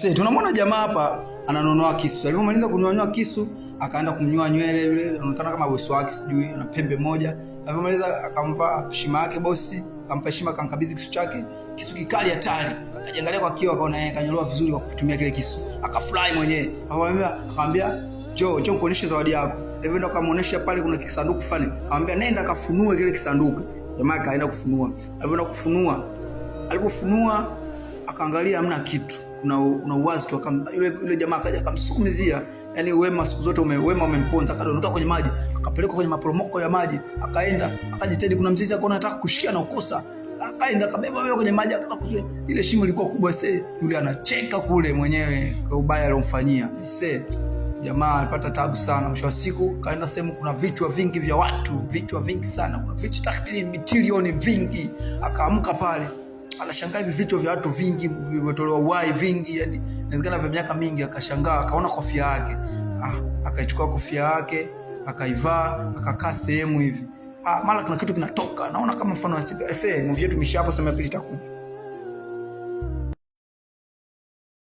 Sasa tunamwona jamaa hapa ananonoa kisu. Alipomaliza kunyoa kisu, akaenda kumnyoa nywele yule, anaonekana kama bosi wake sijui, ana pembe moja. Alipomaliza akampa heshima yake bosi, akampa heshima, akankabidhi kisu chake. Kisu kikali hatari. Akajiangalia kwa kioo, akaona yeye kanyolewa vizuri kwa kutumia kile kisu. Akafurahi mwenyewe. Akamwambia, "Njoo kuonesha zawadi yako." Hivyo ndo akamuonesha pale kuna kisanduku fulani. Akamwambia, "Nenda kafunue kile kisanduku." Jamaa kaenda kufunua. Alipofunua akaangalia hamna kitu. Una uwazi tu, yule jamaa akaja akamsukumizia. Yani wema siku zote wema umemponza. Akadondoka kwenye maji, akapelekwa kwenye maporomoko ya maji, akaenda akajitahidi, kuna mzizi akaona anataka kushikia na ukosa, akaenda akabeba wewe kwenye maji, akakuja ile shimo lilikuwa kubwa. Sasa yule anacheka kule mwenyewe kwa ubaya alomfanyia. Sasa jamaa alipata taabu sana. Mwisho wa siku kaenda sehemu kuna vichwa vingi vya watu, vichwa vingi sana, kuna vichwa takriban milioni vingi. Akaamka pale anashangaa hivi vichwa vya watu vingi vimetolewa uhai vingi, yani inawezekana vya miaka mingi. Akashangaa, akaona kofia yake, akaichukua kofia yake, akaivaa, akakaa sehemu hivi. Mara kuna kitu kinatoka, naona kama mfano wa movie yetu Mishapo sema pili takuja.